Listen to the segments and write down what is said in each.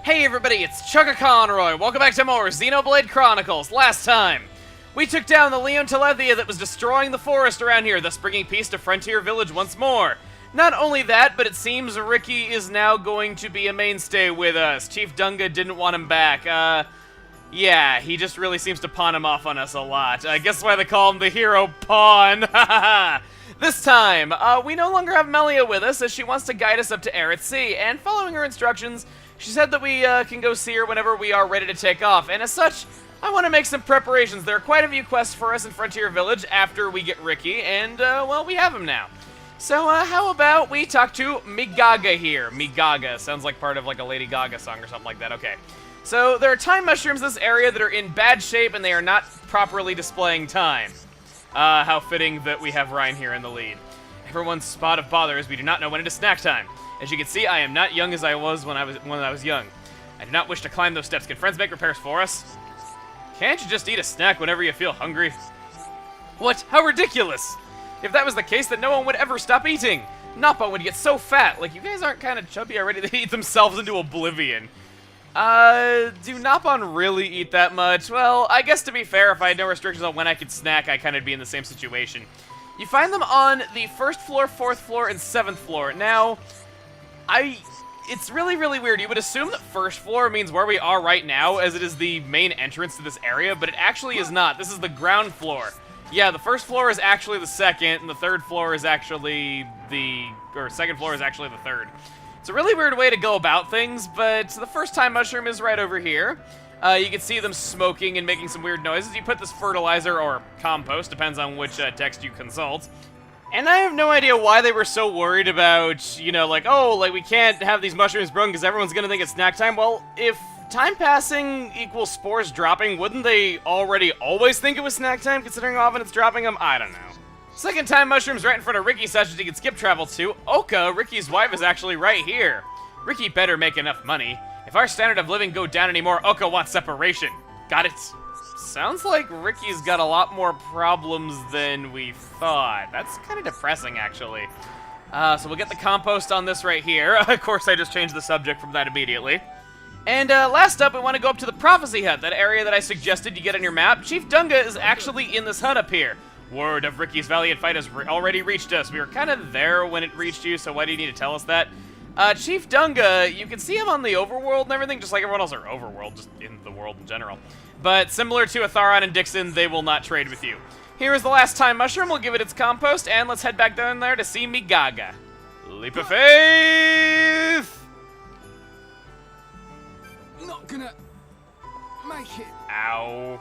Hey everybody, it's Chugga Conroy. Welcome back to more Xenoblade Chronicles. Last time, we took down the Leon Telethia that was destroying the forest around here, thus bringing peace to Frontier Village once more. Not only that, but it seems Ricky is now going to be a mainstay with us. Chief Dunga didn't want him back. Yeah, he just really seems to pawn him off on us a lot. I guess why they call him the hero pawn. This time, we no longer have Melia with us, as she wants to guide us up to Eryth Sea, and following her instructions, she said that we can go see her whenever we are ready to take off, and as such, I want to make some preparations. There are quite a few quests for us in Frontier Village after we get Ricky, and, well, we have him now. So, how about we talk to Migaga here? Migaga sounds like part of, like, a Lady Gaga song or something like that. Okay. So, there are time mushrooms in this area that are in bad shape, and they are not properly displaying time. How fitting that we have Ryan here in the lead. Everyone's spot of bother is we do not know when it is snack time. As you can see, I am not young as I was when I was young. I do not wish to climb those steps. Can friends make repairs for us? Can't you just eat a snack whenever you feel hungry? What? How ridiculous! If that was the case, then no one would ever stop eating. Nopon would get so fat. Like, you guys aren't kind of chubby already? They eat themselves into oblivion. Do Nopon really eat that much? Well, I guess to be fair, if I had no restrictions on when I could snack, I kind of be in the same situation. You find them on the 1st floor, 4th floor, and 7th floor. Now, it's really, really weird. You would assume that 1st floor means where we are right now, as it is the main entrance to this area, but it actually is not. This is the ground floor. Yeah, the 1st floor is actually the 2nd, and the 3rd floor is actually or 2nd floor is actually the 3rd. It's a really weird way to go about things, but the first time mushroom is right over here. You can see them smoking and making some weird noises. You put this fertilizer, or compost, depends on which text you consult. And I have no idea why they were so worried about, you know, like, oh, like, we can't have these mushrooms grown because everyone's gonna think it's snack time. Well, if time passing equals spores dropping, wouldn't they already always think it was snack time, considering how often it's dropping them? I don't know. Second time mushroom's right in front of Ricky, such that he can skip travel to. Oka, Ricky's wife, is actually right here. Ricky better make enough money. If our standard of living go down anymore, Oka wants separation. Got it? Sounds like Ricky's got a lot more problems than we thought. That's kind of depressing, actually. So we'll get the compost on this right here. Of course, I just changed the subject from that immediately. And last up, we want to go up to the Prophecy Hut, that area that I suggested you get on your map. Chief Dunga is actually in this hut up here. Word of Ricky's valiant fight has already reached us. We were kind of there when it reached you, so why do you need to tell us that? Chief Dunga, you can see him on the overworld and everything, just like everyone else, or overworld, just in the world in general. But similar to Atharon and Dixon, they will not trade with you. Here is the last time mushroom. We'll give it its compost, and let's head back down there to see Migaga. Leap of faith! Not gonna make it. Ow.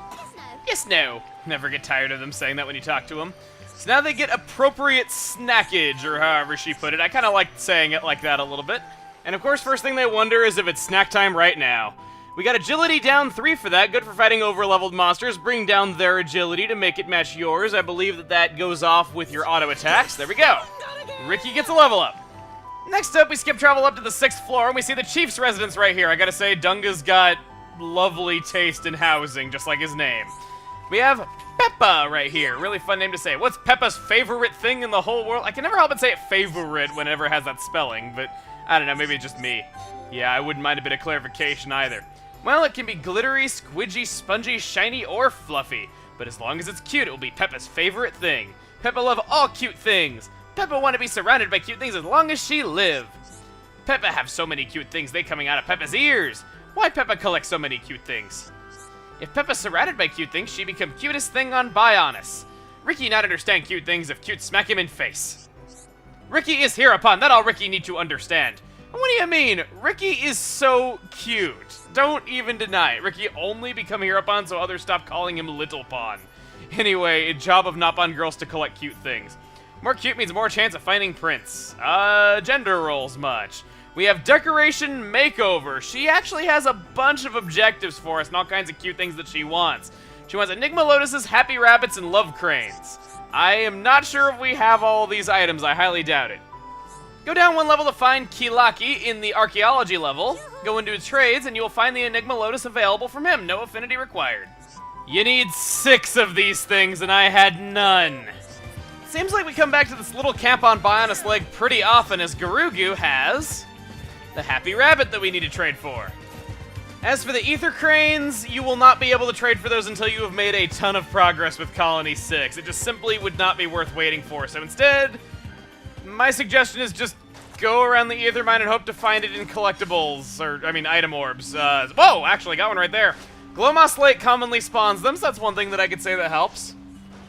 Yes, no. Never get tired of them saying that when you talk to them. So now they get appropriate snackage, or however she put it. I kind of like saying it like that a little bit. And of course, first thing they wonder is if it's snack time right now. We got agility down 3 for that. Good for fighting over-leveled monsters. Bring down their agility to make it match yours. I believe that that goes off with your auto attacks. There we go. Ricky gets a level up. Next up, we skip travel up to the 6th floor, and we see the Chief's residence right here. I gotta say, Dunga's got lovely taste in housing, just like his name. We have Peppa right here. Really fun name to say. What's Peppa's favorite thing in the whole world? I can never help but say it favorite whenever it has that spelling, but I don't know, maybe it's just me. Yeah, I wouldn't mind a bit of clarification either. Well, it can be glittery, squidgy, spongy, shiny, or fluffy. But as long as it's cute, it will be Peppa's favorite thing. Peppa love all cute things. Peppa want to be surrounded by cute things as long as she live. Peppa have so many cute things, they coming out of Peppa's ears. Why Peppa collect so many cute things? If Peppa's surrounded by cute things, she become cutest thing on Bionis. Ricky not understand cute things if cute smack him in face. Ricky is hereupon, that all Ricky need to understand. What do you mean? Ricky is so cute. Don't even deny it. Ricky only become hereupon so others stop calling him Little Pon. Anyway, a job of Nopon girls to collect cute things. More cute means more chance of finding Prince. Gender roles much. We have Decoration Makeover. She actually has a bunch of objectives for us and all kinds of cute things that she wants. She wants Enigma Lotuses, Happy Rabbits, and Love Cranes. I am not sure if we have all these items. I highly doubt it. Go down 1 level to find Kilaki in the Archaeology level. Go into trades and you will find the Enigma Lotus available from him. No affinity required. You need 6 of these things and I had none. Seems like we come back to this little camp on Bionis Lake pretty often, as Garugu has the Happy Rabbit that we need to trade for. As for the ether cranes, you will not be able to trade for those until you have made a ton of progress with Colony 6. It just simply would not be worth waiting for. So instead, my suggestion is just go around the ether mine and hope to find it in collectibles, or, I mean, item orbs. Whoa, actually, got one right there. Glowmoss Lake commonly spawns them, so that's one thing that I could say that helps.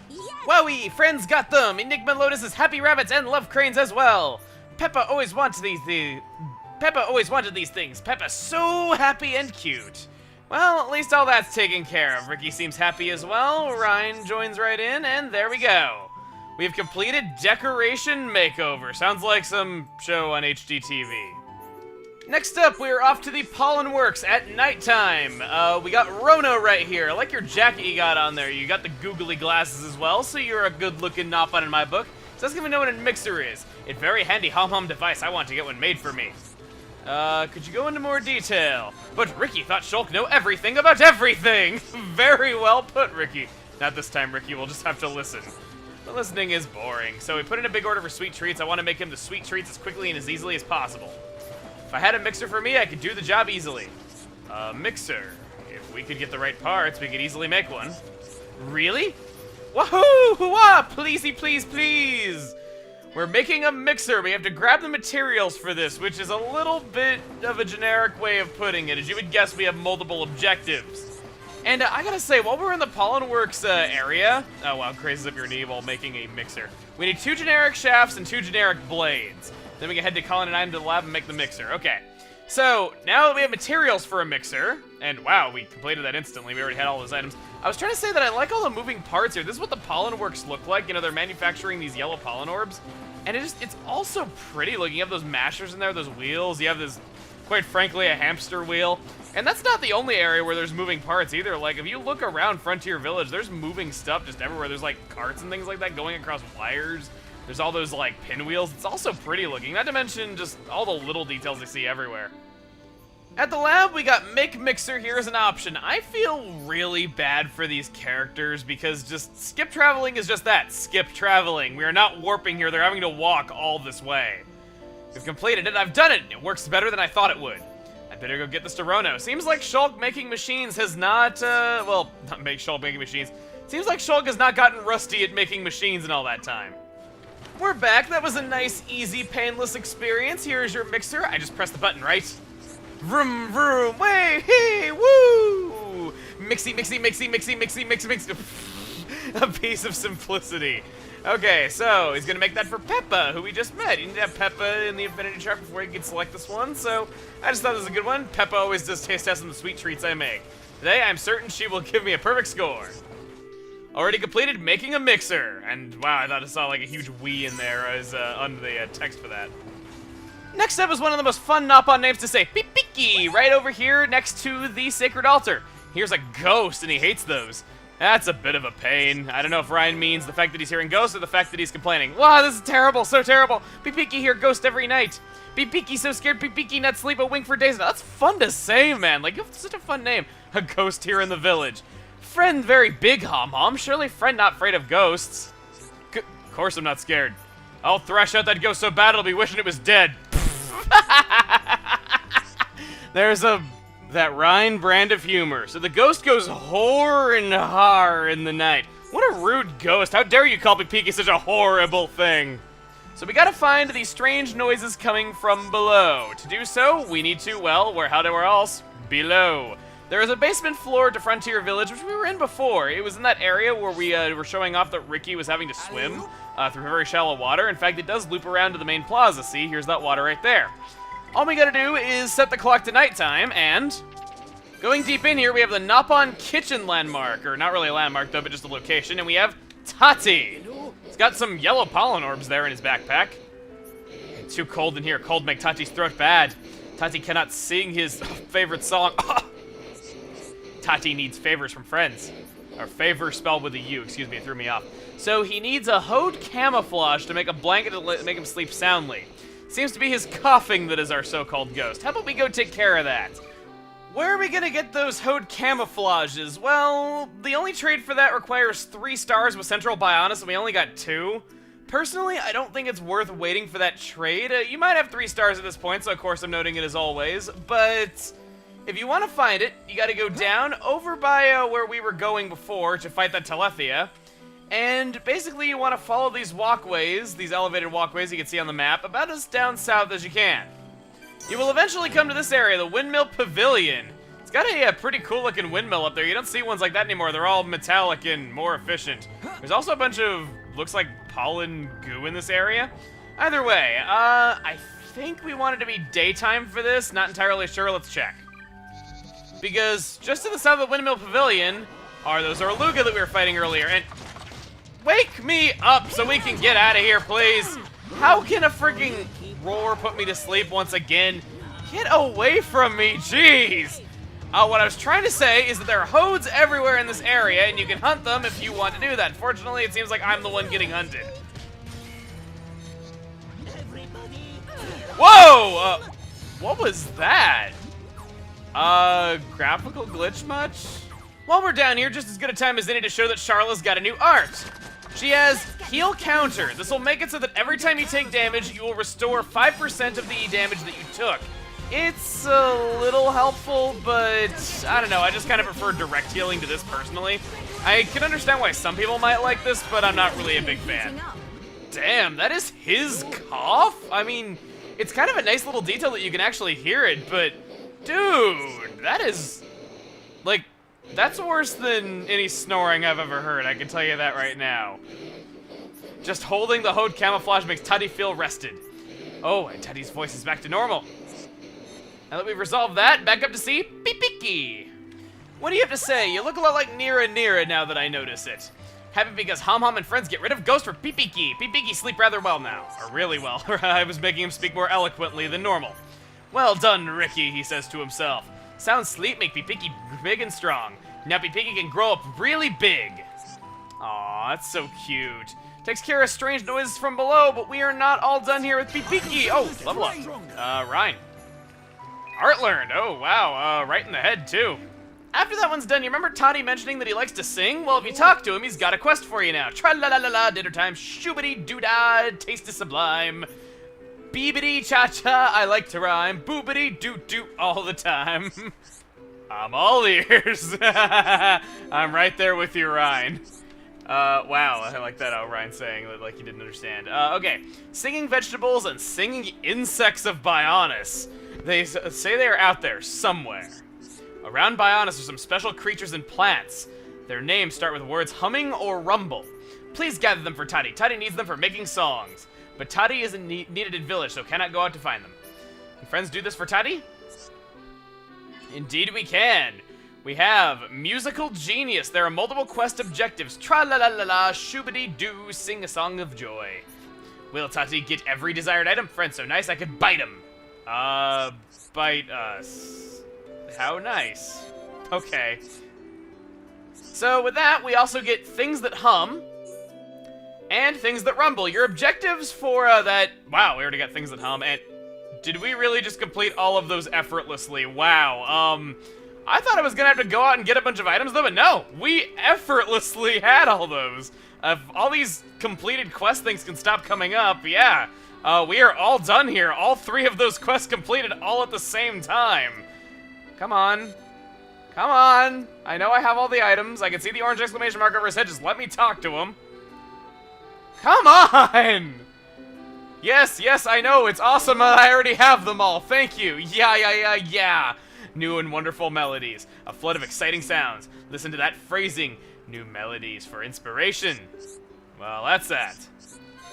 Yes. Wowie, friends got them! Enigma Lotuses, Happy Rabbits, and Love Cranes as well! Peppa always wanted these things. Peppa's so happy and cute. Well, at least all that's taken care of. Ricky seems happy as well. Ryan joins right in, and there we go. We have completed Decoration Makeover. Sounds like some show on HGTV. Next up, we're off to the Pollen Works at nighttime. We got Rono right here. I like your jacket you got on there. You got the googly glasses as well, so you're a good-looking Nopon in my book. So let's give me know what a mixer is. It's very handy hom-hom device. I want to get one made for me. Could you go into more detail? But Ricky thought Shulk know everything about everything! Very well put, Ricky. Not this time, Ricky. We'll just have to listen. But listening is boring. So we put in a big order for sweet treats. I want to make him the sweet treats as quickly and as easily as possible. If I had a mixer for me, I could do the job easily. Mixer. If we could get the right parts, we could easily make one. Really? Wahoo! Hoo-wah! Pleasey, please, please! We're making a mixer. We have to grab the materials for this, which is a little bit of a generic way of putting it. As you would guess, we have multiple objectives. And I gotta say, while we're in the Pollen Works area... Oh, wow, crazes up your knee while making a mixer. We need 2 generic shafts and 2 generic blades. Then we can head to Colin and I to the lab and make the mixer. Okay. So, now that we have materials for a mixer, and wow, we completed that instantly. We already had all those items. I was trying to say that I like all the moving parts here. This is what the Pollen Works look like. You know, they're manufacturing these yellow pollen orbs. And it's also pretty looking. You have those mashers in there, those wheels. You have this, quite frankly, a hamster wheel. And that's not the only area where there's moving parts either. Like, if you look around Frontier Village, there's moving stuff just everywhere. There's, like, carts and things like that going across wires. There's all those, like, pinwheels. It's also pretty looking. Not to mention just all the little details you see everywhere. At the lab, we got Make Mixer here as an option. I feel really bad for these characters because just skip traveling is just that, skip traveling. We are not warping here, they're having to walk all this way. We've completed it, I've done it, it works better than I thought it would. I better go get this to Rono. Seems like Shulk Making Machines has not, well, not make Shulk Making Machines. Seems like Shulk has not gotten rusty at making machines in all that time. We're back, that was a nice, easy, painless experience. Here's your mixer, I just pressed the button, right? Vroom, vroom, way, hey, woo! Mixy, mixy, mixy, mixy, mixy, mixy, mixy. A piece of simplicity. Okay, so he's gonna make that for Peppa, who we just met. You need to have Peppa in the affinity chart before you can select this one, so I just thought this was a good one. Peppa always does taste test on the sweet treats I make. Today, I'm certain she will give me a perfect score. Already completed making a mixer. And wow, I thought I saw like a huge "we" in there as under the text for that. Next up is one of the most fun Nopon names to say, Pipiki, right over here next to the Sacred Altar. Here's a ghost, and he hates those. That's a bit of a pain. I don't know if Ryan means the fact that he's hearing ghosts or the fact that he's complaining. Wow, this is terrible, so terrible. Pipiki hear ghost every night. Pipiki so scared, Pipiki not sleep a wink for days. Now, that's fun to say, man. Like, you have such a fun name. A ghost here in the village. Friend very big, hom-hom. Surely friend not afraid of ghosts. Of course I'm not scared. I'll thrash out that ghost so bad it'll be wishing it was dead. There's that Rhine brand of humor. So the ghost goes whore and har in the night. What a rude ghost. How dare you call Pipiki such a horrible thing? So we gotta find these strange noises coming from below. To do so, we need to, well, where else? Below. There is a basement floor to Frontier Village, which we were in before. It was in that area where we were showing off that Ricky was having to swim through very shallow water. In fact, it does loop around to the main plaza. See, here's that water right there. All we gotta do is set the clock to nighttime, and going deep in here, we have the Nopon Kitchen landmark, or not really a landmark though, but just a location, and we have Tati. He's got some yellow pollen orbs there in his backpack. It's too cold in here. Cold make Tati's throat bad. Tati cannot sing his favorite song. Tati needs favors from friends. Or favor spelled with a U, excuse me, it threw me off. So he needs a Hode camouflage to make a blanket to make him sleep soundly. Seems to be his coughing that is our so-called ghost. How about we go take care of that? Where are we gonna get those Hode camouflages? Well, the only trade for that requires 3 stars with Central Bionis, and we only got 2. Personally, I don't think it's worth waiting for that trade. You might have 3 stars at this point, so of course I'm noting it as always, but if you want to find it, you got to go down over by where we were going before to fight that Telethia. And basically you want to follow these walkways, these elevated walkways you can see on the map, about as down south as you can. You will eventually come to this area, the Windmill Pavilion. It's got a pretty cool looking windmill up there. You don't see ones like that anymore. They're all metallic and more efficient. There's also a bunch of, looks like pollen goo in this area. Either way, I think we wanted to be daytime for this. Not entirely sure. Let's check. Because just to the south of the Windmill Pavilion are those Orluga that we were fighting earlier. And wake me up so we can get out of here, please. How can a freaking roar put me to sleep once again? Get away from me, jeez. What I was trying to say is that there are hodes everywhere in this area, and you can hunt them if you want to do that. Fortunately, it seems like I'm the one getting hunted. Whoa! What was that? Graphical glitch much? While we're down here, just as good a time as any to show that Charla's got a new art. She has Heal Counter. This will make it so that every time you take damage, you will restore 5% of the damage that you took. It's a little helpful, but I don't know, I just kind of prefer direct healing to this personally. I can understand why some people might like this, but I'm not really a big fan. Damn, that is his cough? I mean, it's kind of a nice little detail that you can actually hear it, but dude, that is, like, that's worse than any snoring I've ever heard, I can tell you that right now. Just holding the Hode camouflage makes Tutty feel rested. Oh, and Tutty's voice is back to normal. Now that we've resolved that, back up to see Pipiki. What do you have to say? You look a lot like Nira now that I notice it. Happy because Hom Hom and friends get rid of Ghost for Pipiki. Pipiki sleep rather well now. Or really well. I was making him speak more eloquently than normal. Well done, Ricky, he says to himself. Sound sleep make Pipiki big and strong. Now Pipiki can grow up really big. Aw, that's so cute. Takes care of strange noises from below, but we are not all done here with Pipiki. Oh, level up. Ryan. Art learned. Oh, wow. Right in the head, too. After that one's done, you remember Toddy mentioning that he likes to sing? Well, if you talk to him, he's got a quest for you now. Tra-la-la-la-la, dinner time, shoobity-doo-dah, taste is sublime. Beebity-cha-cha, I like to rhyme. Boobity-doo-doo all the time. I'm all ears. I'm right there with you, Ryan. Wow, I like that how Ryan's saying that like he didn't understand. Okay. Singing vegetables and singing insects of Bionis. They say they are out there, somewhere. Around Bionis are some special creatures and plants. Their names start with words humming or rumble. Please gather them for Toddy. Toddy needs them for making songs. But Toddy isn't needed in village, so cannot go out to find them. Can friends do this for Toddy? Indeed we can. We have Musical Genius. There are multiple quest objectives. Tra-la-la-la-la, shoobity-doo, sing a song of joy. Will Toddy get every desired item? Friend so nice I could bite him. Bite us. How nice. Okay. So with that, we also get things that hum and things that rumble. Your objectives for that... Wow, we already got things that hum. And did we really just complete all of those effortlessly? Wow. I thought I was gonna have to go out and get a bunch of items though, but no. We effortlessly had all those. If all these completed quest things can stop coming up, yeah. We are all done here. All 3 of those quests completed all at the same time. Come on. Come on. I know I have all the items. I can see the orange exclamation mark over his head. Just let me talk to him. Come on! Yes, yes, I know. It's awesome that I already have them all. Thank you. Yeah. New and wonderful melodies. A flood of exciting sounds. Listen to that phrasing. New melodies for inspiration. Well, that's that.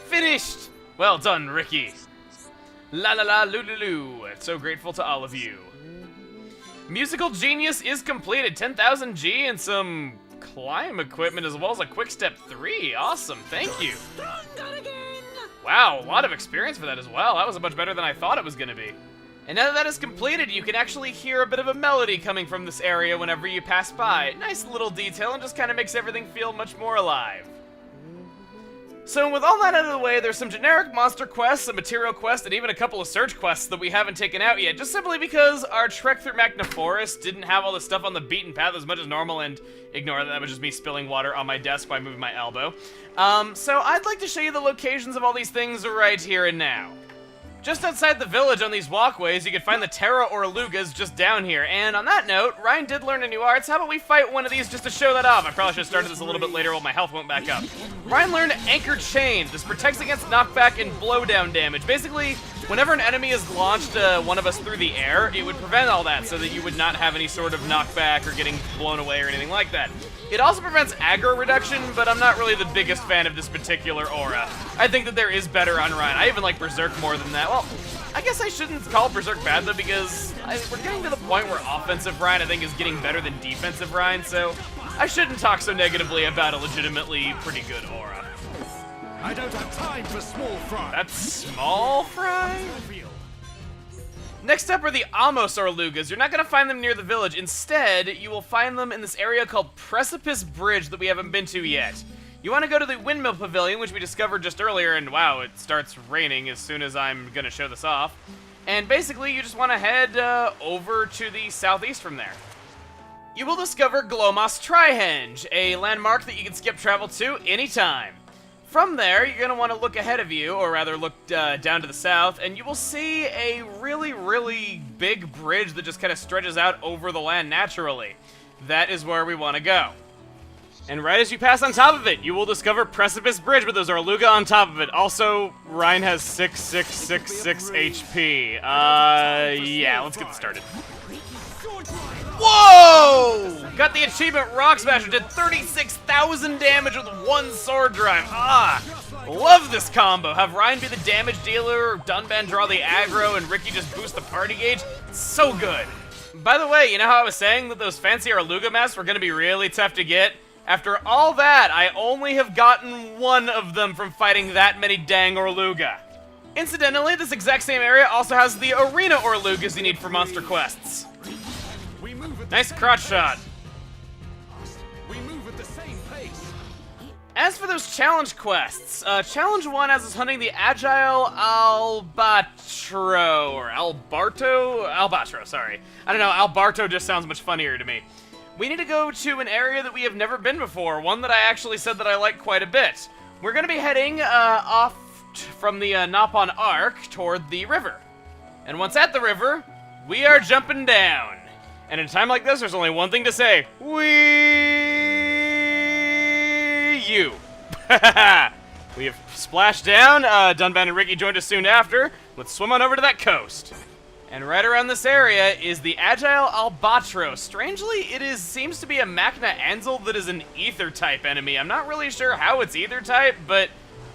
Finished! Well done, Ricky. La la la loo loo loo. So grateful to all of you. Musical Genius is completed. 10,000 G and some climb equipment as well as a quick step 3. Awesome, thank you. Wow, a lot of experience for that as well. That was much better than I thought it was gonna be. And now that that is completed, you can actually hear a bit of a melody coming from this area whenever you pass by. Nice little detail and just kind of makes everything feel much more alive. So with all that out of the way, there's some generic monster quests, a material quest, and even a couple of search quests that we haven't taken out yet, just simply because our trek through Magna Forest didn't have all the stuff on the beaten path as much as normal, and ignore that was just me spilling water on my desk by moving my elbow. So I'd like to show you the locations of all these things right here and now. Just outside the village on these walkways, you can find the Terra Orugas just down here. And on that note, Ryan did learn a new arts. How about we fight one of these just to show that off? I probably should have started this a little bit later while my health went back up. Ryan learned Anchored Chain. This protects against knockback and blowdown damage. Basically, whenever an enemy has launched one of us through the air, it would prevent all that so that you would not have any sort of knockback or getting blown away or anything like that. It also prevents aggro reduction, but I'm not really the biggest fan of this particular aura. I think that there is better on Ryan. I even like Berserk more than that. Well, I guess I shouldn't call Berserk bad, though, because we're getting to the point where offensive Ryan, I think, is getting better than defensive Ryan, so I shouldn't talk so negatively about a legitimately pretty good aura. I don't have time for small fry. That's small fry? Next up are the Amos Orugas. You're not going to find them near the village. Instead, you will find them in this area called Precipice Bridge that we haven't been to yet. You want to go to the Windmill Pavilion, which we discovered just earlier, and wow, it starts raining as soon as I'm going to show this off. And basically, you just want to head over to the southeast from there. You will discover Glomos Trihenge, a landmark that you can skip travel to anytime. From there, you're going to want to look ahead of you, or rather look down to the south, and you will see a really, really big bridge that just kind of stretches out over the land naturally. That is where we want to go. And right as you pass on top of it, you will discover Precipice Bridge with those Oruga on top of it. Also, Ryan has 6666 HP. Yeah, let's get started. Whoa! Got the achievement Rock Smasher, did 36,000 damage with one sword drive. Love this combo. Have Ryan be the damage dealer, Dunban draw the aggro, and Ricky just boost the party gauge. It's so good. By the way, you know how I was saying that those fancy Oruga masks were going to be really tough to get? After all that, I only have gotten one of them from fighting that many dang Oruga. Incidentally, this exact same area also has the arena Orugas you need for monster quests. Nice crotch shot. We move at the same pace. As for those challenge quests, challenge 1 has us hunting the Agile Albatro, or Albatro, sorry. I don't know, Albarto just sounds much funnier to me. We need to go to an area that we have never been before, one that I actually said that I like quite a bit. We're going to be heading off from the Nopon Arc toward the river. And once at the river, we are jumping down. And in a time like this, there's only one thing to say. You. We have splashed down. Dunban and Ricky joined us soon after. Let's swim on over to that coast. And right around this area is the Agile Albatro. Strangely, seems to be a Machna Anzel that is an Ether-type enemy. I'm not really sure how it's Ether-type, but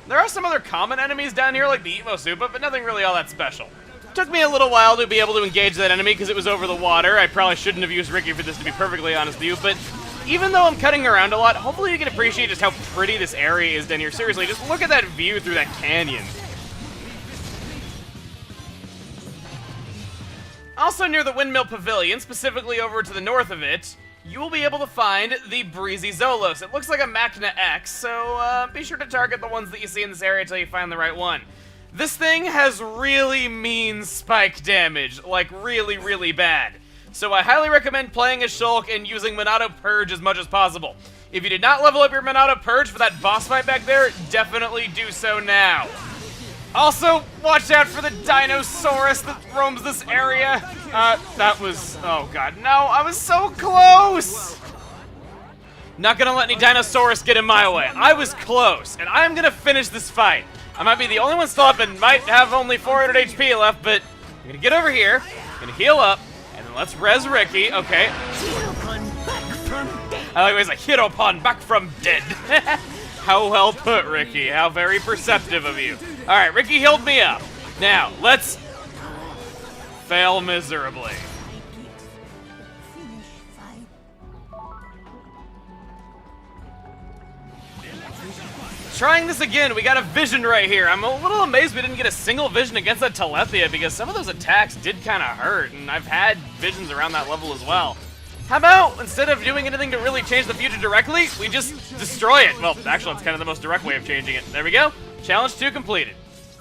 there are some other common enemies down here, like the Evosupa, but nothing really all that special. Took me a little while to be able to engage that enemy because it was over the water. I probably shouldn't have used Ricky for this, to be perfectly honest with you, but even though I'm cutting around a lot, hopefully you can appreciate just how pretty this area is down here. Seriously, just look at that view through that canyon. Also near the Windmill Pavilion, specifically over to the north of it, you will be able to find the Breezy Zolos. It looks like a Machna X, so be sure to target the ones that you see in this area until you find the right one. This thing has really mean spike damage, like really, really bad. So I highly recommend playing as Shulk and using Monado Purge as much as possible. If you did not level up your Monado Purge for that boss fight back there, definitely do so now. Also, watch out for the Dinosaurus that roams this area. That was, oh god, no, I was so close! Not gonna let any Dinosaurus get in my way. I was close, and I'm gonna finish this fight. I might be the only one still up and might have only 400 HP left, but I'm gonna get over here, gonna heal up, and then let's res Ricky. Okay. I like ways like Hiropon back from dead. How well put, Ricky. How very perceptive of you. Alright, Ricky healed me up. Now, let's fail miserably. Trying this again, we got a vision right here. I'm a little amazed we didn't get a single vision against that Telethia because some of those attacks did kind of hurt, and I've had visions around that level as well. How about, instead of doing anything to really change the future directly, we just destroy it? Well, actually, it's kind of the most direct way of changing it. There we go. Challenge 2 completed.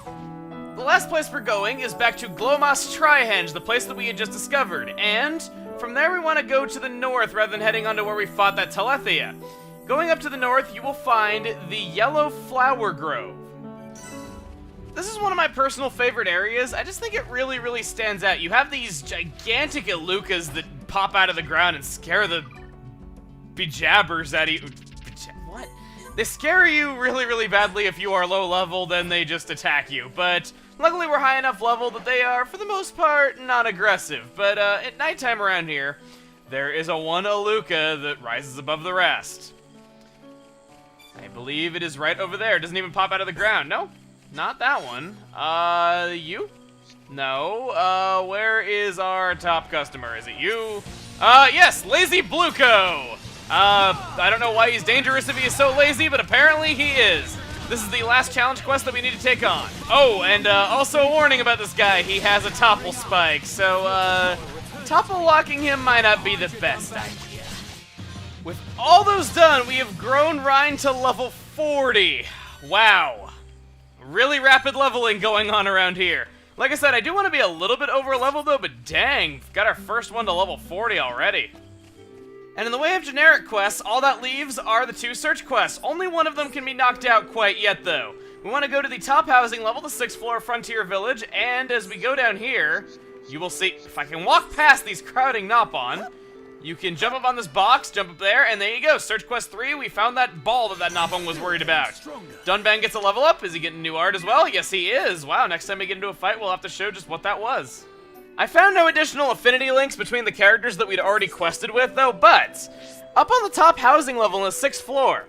The last place we're going is back to Glomos Trihenge, the place that we had just discovered, and from there we want to go to the north rather than heading on to where we fought that Telethia. Going up to the north, you will find the Yellow Flower Grove. this is one of my personal favorite areas. I just think it really, really stands out. You have these gigantic Ilukas that pop out of the ground and scare the bejabbers at you. What? They scare you really, really badly if you are low level, then they just attack you. But luckily we're high enough level that they are, for the most part, not aggressive. But at nighttime around here, there is a one Iluka that rises above the rest. I believe it is right over there. It doesn't even pop out of the ground. No, not that one. You? No. Where is our top customer? Is it you? Yes, Lazy Bluco. I don't know why he's dangerous if he is so lazy, but apparently he is. This is the last challenge quest that we need to take on. Oh, and also a warning about this guy. He has a topple spike, so topple locking him might not be the best idea. With all those done, we have grown Rhine to level 40. Wow. Really rapid leveling going on around here. Like I said, I do want to be a little bit over level though, but dang, got our first one to level 40 already. And in the way of generic quests, all that leaves are the 2 search quests. Only one of them can be knocked out quite yet though. We want to go to the top housing level, the 6th floor Frontier Village, and as we go down here, you will see, if I can walk past these crowding Nopon, you can jump up on this box, jump up there, and there you go. Search quest 3, we found that ball that Nopon was worried about. Dunban gets a level up. Is he getting new art as well? Yes, he is. Wow, next time we get into a fight, we'll have to show just what that was. I found no additional affinity links between the characters that we'd already quested with, though, but up on the top housing level in the 6th floor,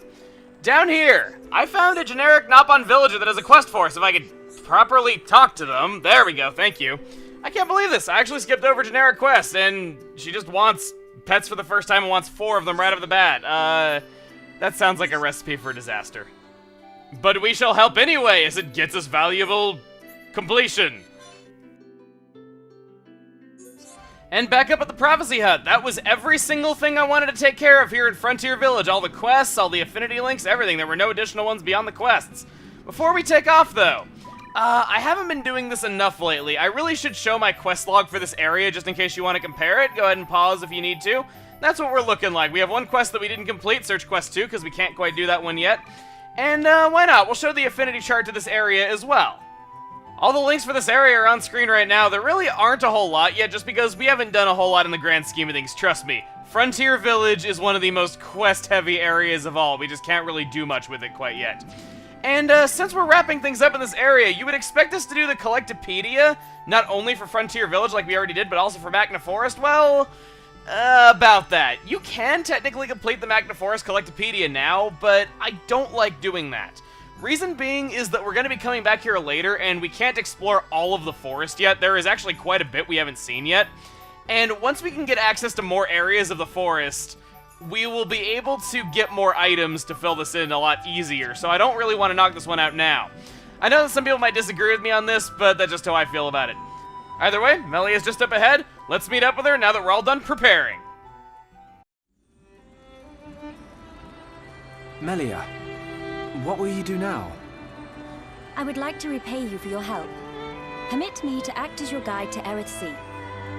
down here, I found a generic Nopon villager that has a quest for us. If I could properly talk to them. There we go, thank you. I can't believe this. I actually skipped over generic quests, and she just wants pets for the first time and wants 4 of them right off the bat. That sounds like a recipe for disaster. But we shall help anyway, as it gets us valuable completion. And back up at the Prophecy Hut. That was every single thing I wanted to take care of here in Frontier Village. All the quests, all the affinity links, everything. There were no additional ones beyond the quests. Before we take off, though, I haven't been doing this enough lately. I really should show my quest log for this area just in case you want to compare it. Go ahead and pause if you need to. That's what we're looking like. We have one quest that we didn't complete, Search Quest 2, because we can't quite do that one yet. And why not? We'll show the affinity chart to this area as well. All the links for this area are on screen right now. There really aren't a whole lot yet, just because we haven't done a whole lot in the grand scheme of things, trust me. Frontier Village is one of the most quest-heavy areas of all. We just can't really do much with it quite yet. And since we're wrapping things up in this area, you would expect us to do the Collectopedia, not only for Frontier Village like we already did, but also for Magna Forest. Well, about that. You can technically complete the Magna Forest Collectopedia now, but I don't like doing that. Reason being is that we're going to be coming back here later, and we can't explore all of the forest yet. There is actually quite a bit we haven't seen yet. And once we can get access to more areas of the forest, we will be able to get more items to fill this in a lot easier, so I don't really want to knock this one out now. I know that some people might disagree with me on this, but that's just how I feel about it. Either way, Melia is just up ahead. Let's meet up with her now that we're all done preparing. Melia, what will you do now? I would like to repay you for your help. Permit me to act as your guide to Eryth Sea.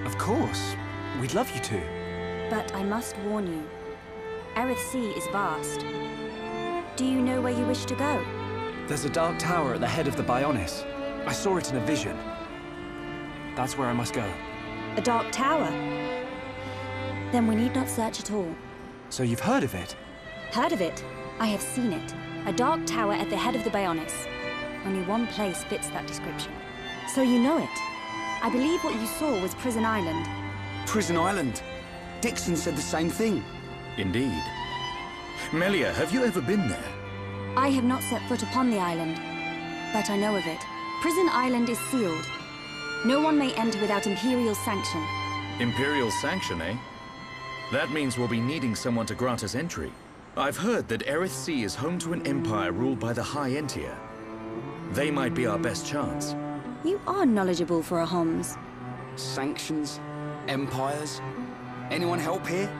Of course. We'd love you to. But I must warn you. Eryth Sea is vast. Do you know where you wish to go? There's a dark tower at the head of the Bionis. I saw it in a vision. That's where I must go. A dark tower? Then we need not search at all. So you've heard of it? Heard of it? I have seen it. A dark tower at the head of the Bionis. Only one place fits that description. So you know it. I believe what you saw was Prison Island. Prison Island? Dixon said the same thing. Indeed. Melia, have you ever been there? I have not set foot upon the island, but I know of it. Prison Island is sealed. No one may enter without Imperial sanction. Imperial sanction, eh? That means we'll be needing someone to grant us entry. I've heard that Eryth Sea is home to an empire ruled by the High Entia. They might be our best chance. You are knowledgeable for a Homs. Sanctions? Empires? Anyone help here?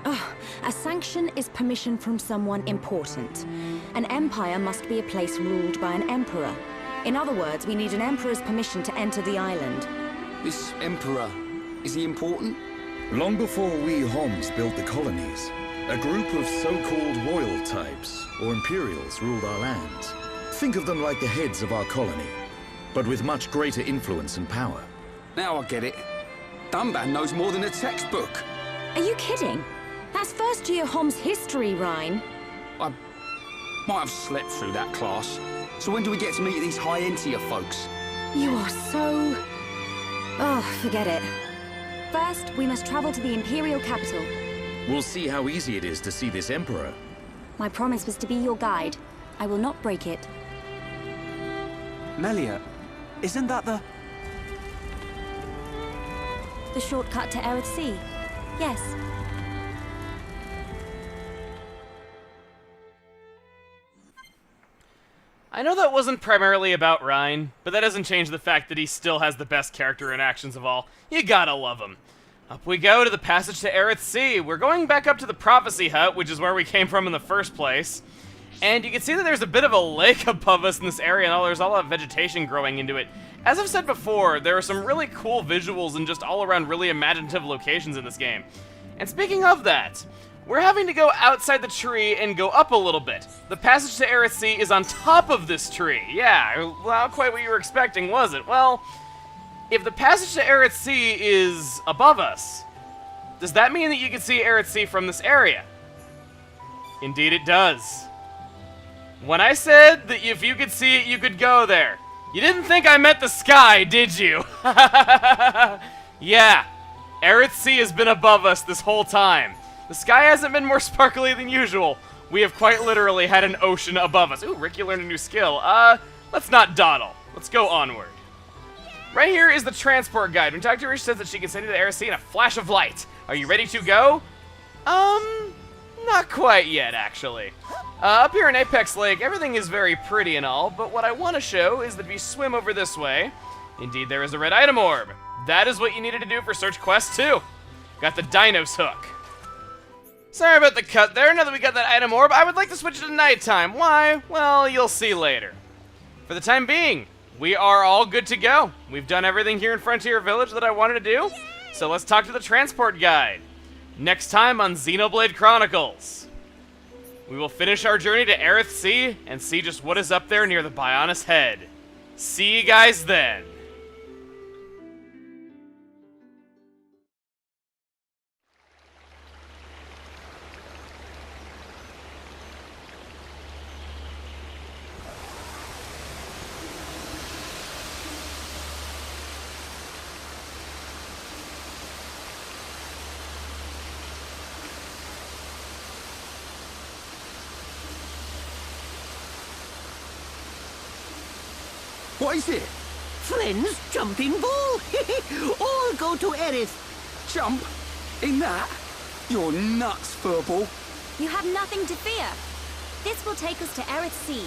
Oh, a sanction is permission from someone important. An empire must be a place ruled by an emperor. In other words, we need an emperor's permission to enter the island. This emperor, is he important? Long before we Homs built the colonies, a group of so-called royal types, or imperials, ruled our lands. Think of them like the heads of our colony. but with much greater influence and power. Now I get it. Dunban knows more than a textbook. Are you kidding? That's first year Hom's history, Rhine. I might have slept through that class. So when do we get to meet these high Entia folks? You are so... Oh, forget it. First, we must travel to the Imperial capital. We'll see how easy it is to see this Emperor. My promise was to be your guide. I will not break it. Melia, isn't that the... The shortcut to Eryth Sea? Yes. I know that wasn't primarily about Rhine, but that doesn't change the fact that he still has the best character interactions of all. You gotta love him. Up we go to the passage to Eryth Sea. We're going back up to the Prophecy Hut, which is where we came from in the first place. And you can see that there's a bit of a lake above us in this area, and there's all that vegetation growing into it. As I've said before, there are some really cool visuals and just all-around really imaginative locations in this game. And speaking of that, we're having to go outside the tree and go up a little bit. The passage to Eryth Sea is on top of this tree. Yeah, not quite what you were expecting, was it? Well, if the passage to Eryth Sea is above us, does that mean that you can see Eryth Sea from this area? Indeed it does. When I said that if you could see it, you could go there, you didn't think I meant the sky, did you? Yeah, Eryth Sea has been above us this whole time. The sky hasn't been more sparkly than usual. We have quite literally had an ocean above us. Ooh, Rick, you learned a new skill. Let's not dawdle. Let's go onward. Right here is the transport guide. When Dr. Rich says that she can send you to Eryth Sea in a flash of light. Are you ready to go? Not quite yet, actually. Up here in Apex Lake, everything is very pretty and all, but what I want to show is that if you swim over this way, indeed there is a red item orb. That is what you needed to do for Search Quest 2. Got the Dinos hook. Sorry about the cut there. Now that we got that item orb, I would like to switch it to nighttime. Why? Well, you'll see later. For the time being, we are all good to go. We've done everything here in Frontier Village that I wanted to do, so let's talk to the transport guide. Next time on Xenoblade Chronicles. We will finish our journey to Eryth Sea and see just what is up there near the Bionis head. See you guys then. What is it? Friends, jumping ball. All go to Eryth. Jump? In that? You're nuts, Furball. You have nothing to fear. This will take us to Eryth Sea,